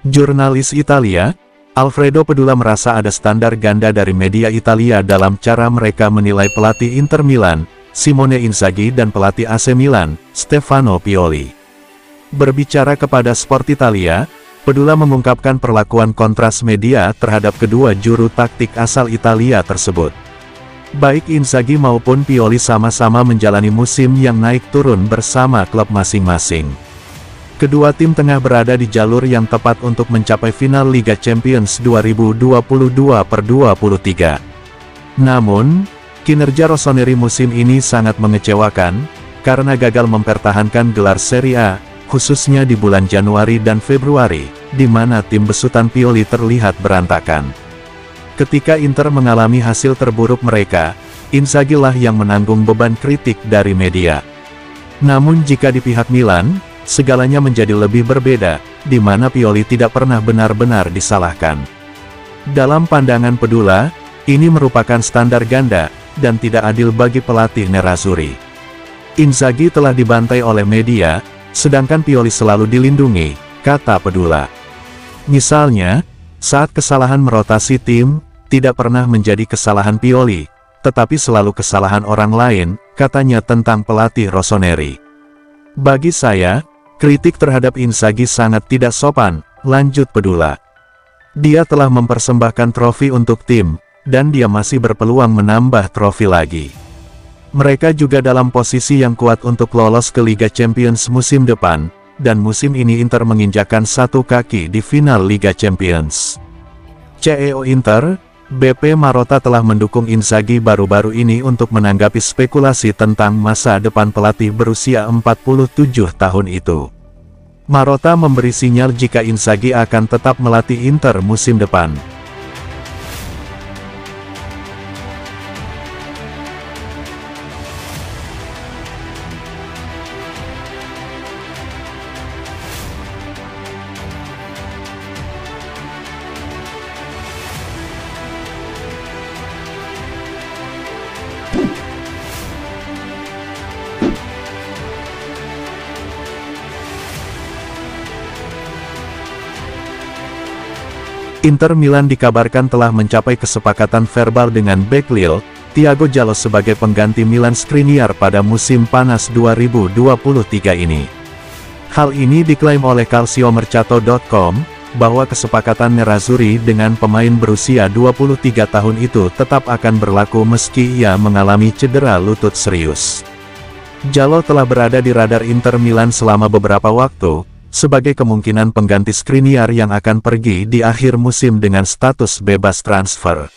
Jurnalis Italia, Alfredo Pedula merasa ada standar ganda dari media Italia dalam cara mereka menilai pelatih Inter Milan, Simone Inzaghi dan pelatih AC Milan, Stefano Pioli. Berbicara kepada Sport Italia, Pedula mengungkapkan perlakuan kontras media terhadap kedua juru taktik asal Italia tersebut. Baik Inzaghi maupun Pioli sama-sama menjalani musim yang naik turun bersama klub masing-masing. Kedua tim tengah berada di jalur yang tepat untuk mencapai final Liga Champions 2022/23. Namun, kinerja Rossoneri musim ini sangat mengecewakan, karena gagal mempertahankan gelar Serie A, khususnya di bulan Januari dan Februari, di mana tim besutan Pioli terlihat berantakan. Ketika Inter mengalami hasil terburuk mereka, Inzaghi lah yang menanggung beban kritik dari media. Namun jika di pihak Milan, segalanya menjadi lebih berbeda, di mana Pioli tidak pernah benar-benar disalahkan. Dalam pandangan Pedula, ini merupakan standar ganda, dan tidak adil bagi pelatih Nerazzurri. Inzaghi telah dibantai oleh media, sedangkan Pioli selalu dilindungi, kata Pedula. Misalnya, saat kesalahan merotasi tim, tidak pernah menjadi kesalahan Pioli, tetapi selalu kesalahan orang lain, katanya tentang pelatih Rossoneri. Bagi saya, kritik terhadap Inzaghi sangat tidak sopan, lanjut Pedula. Dia telah mempersembahkan trofi untuk tim, dan dia masih berpeluang menambah trofi lagi. Mereka juga dalam posisi yang kuat untuk lolos ke Liga Champions musim depan, dan musim ini Inter menginjakkan satu kaki di final Liga Champions. CEO Inter, BP Marotta telah mendukung Inzaghi baru-baru ini untuk menanggapi spekulasi tentang masa depan pelatih berusia 47 tahun itu. Marotta memberi sinyal jika Inzaghi akan tetap melatih Inter musim depan. Inter Milan dikabarkan telah mencapai kesepakatan verbal dengan bek Lille, Thiago Jallo sebagai pengganti Milan Skriniar pada musim panas 2023 ini. Hal ini diklaim oleh Calciomercato.com, bahwa kesepakatan Nerazzurri dengan pemain berusia 23 tahun itu tetap akan berlaku meski ia mengalami cedera lutut serius. Jallo telah berada di radar Inter Milan selama beberapa waktu, sebagai kemungkinan pengganti Skriniar yang akan pergi di akhir musim dengan status bebas transfer.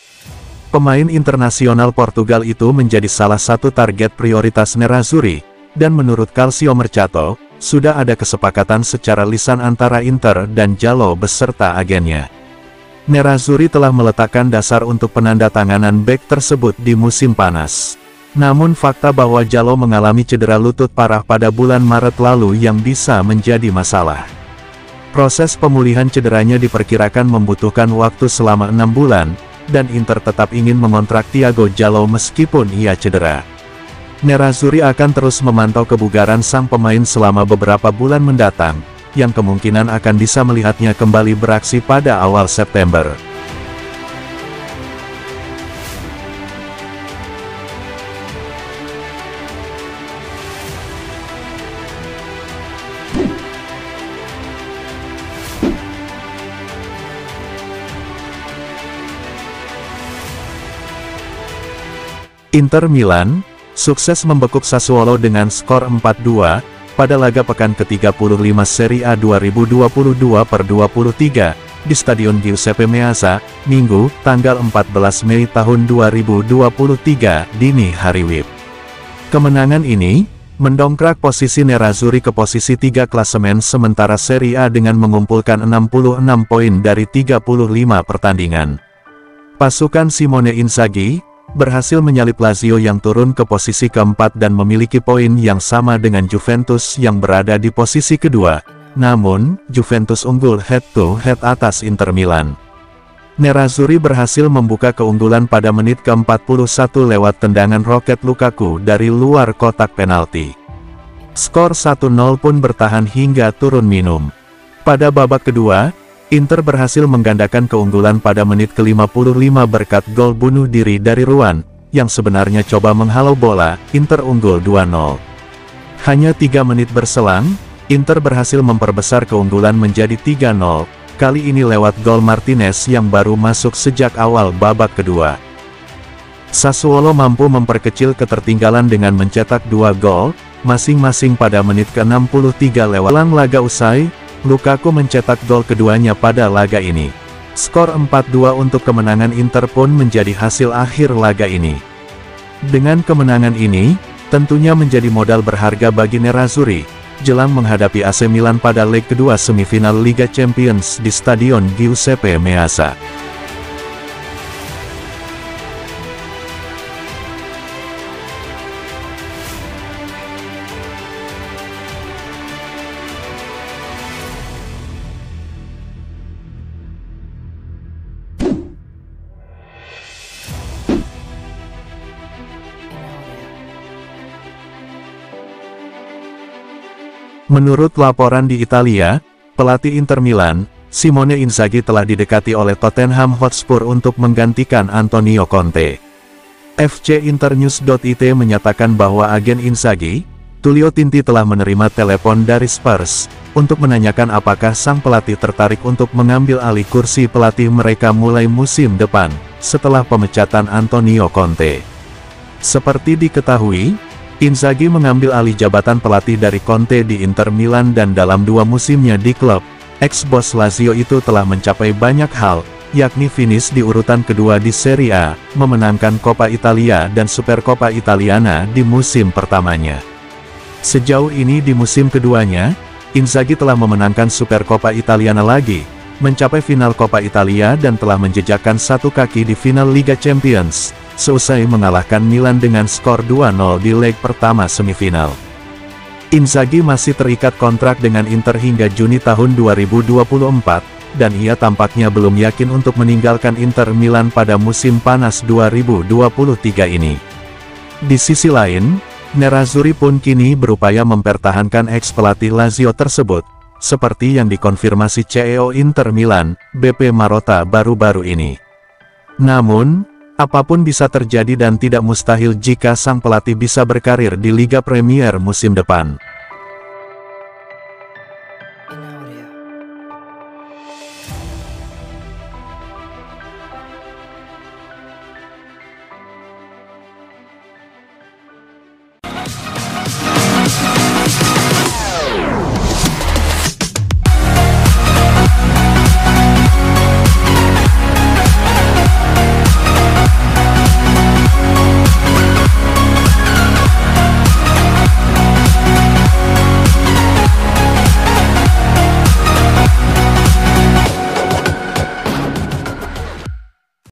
Pemain internasional Portugal itu menjadi salah satu target prioritas Nerazzurri, dan menurut Calciomercato, sudah ada kesepakatan secara lisan antara Inter dan Jallo beserta agennya. Nerazzurri telah meletakkan dasar untuk penandatanganan bek tersebut di musim panas. Namun fakta bahwa Jallo mengalami cedera lutut parah pada bulan Maret lalu yang bisa menjadi masalah. Proses pemulihan cederanya diperkirakan membutuhkan waktu selama 6 bulan, dan Inter tetap ingin mengontrak Thiago Jallo meskipun ia cedera. Nerazzurri akan terus memantau kebugaran sang pemain selama beberapa bulan mendatang, yang kemungkinan akan bisa melihatnya kembali beraksi pada awal September. Inter Milan, sukses membekuk Sassuolo dengan skor 4-2, pada laga pekan ke-35 Serie A 2022/23, di Stadion Giuseppe Meazza, Minggu, tanggal 14 Mei tahun 2023, dini hari WIB. Kemenangan ini, mendongkrak posisi Nerazzurri ke posisi 3 klasemen sementara Serie A dengan mengumpulkan 66 poin dari 35 pertandingan. Pasukan Simone Inzaghi berhasil menyalip Lazio yang turun ke posisi keempat dan memiliki poin yang sama dengan Juventus yang berada di posisi kedua, namun, Juventus unggul head-to-head atas Inter Milan. Nerazzurri berhasil membuka keunggulan pada menit ke-41 lewat tendangan roket Lukaku dari luar kotak penalti. Skor 1-0 pun bertahan hingga turun minum. Pada babak kedua, Inter berhasil menggandakan keunggulan pada menit ke-55 berkat gol bunuh diri dari Ruan, yang sebenarnya coba menghalau bola. Inter unggul 2-0. Hanya 3 menit berselang, Inter berhasil memperbesar keunggulan menjadi 3-0, kali ini lewat gol Martinez yang baru masuk sejak awal babak kedua. Sassuolo mampu memperkecil ketertinggalan dengan mencetak 2 gol, masing-masing pada menit ke-63 lewat laga usai. Lukaku mencetak gol keduanya pada laga ini. Skor 4-2 untuk kemenangan Inter pun menjadi hasil akhir laga ini. Dengan kemenangan ini, tentunya menjadi modal berharga bagi Nerazzurri, jelang menghadapi AC Milan pada leg kedua semifinal Liga Champions di Stadion Giuseppe Meazza. Menurut laporan di Italia, pelatih Inter Milan, Simone Inzaghi telah didekati oleh Tottenham Hotspur untuk menggantikan Antonio Conte. FC Internews.it menyatakan bahwa agen Inzaghi, Tullio Tinti telah menerima telepon dari Spurs, untuk menanyakan apakah sang pelatih tertarik untuk mengambil alih kursi pelatih mereka mulai musim depan, setelah pemecatan Antonio Conte. Seperti diketahui, Inzaghi mengambil alih jabatan pelatih dari Conte di Inter Milan dan dalam 2 musimnya di klub, ex-bos Lazio itu telah mencapai banyak hal, yakni finish di urutan kedua di Serie A, memenangkan Coppa Italia dan Supercoppa Italiana di musim pertamanya. Sejauh ini di musim keduanya, Inzaghi telah memenangkan Supercoppa Italiana lagi, mencapai final Coppa Italia dan telah menjejakkan 1 kaki di final Liga Champions, seusai mengalahkan Milan dengan skor 2-0 di leg pertama semifinal. Inzaghi masih terikat kontrak dengan Inter hingga Juni tahun 2024, dan ia tampaknya belum yakin untuk meninggalkan Inter Milan pada musim panas 2023 ini. Di sisi lain, Nerazzurri pun kini berupaya mempertahankan ex-pelatih Lazio tersebut, seperti yang dikonfirmasi CEO Inter Milan, BP Marotta baru-baru ini. Namun, apapun bisa terjadi dan tidak mustahil jika sang pelatih bisa berkarir di Liga Premier musim depan.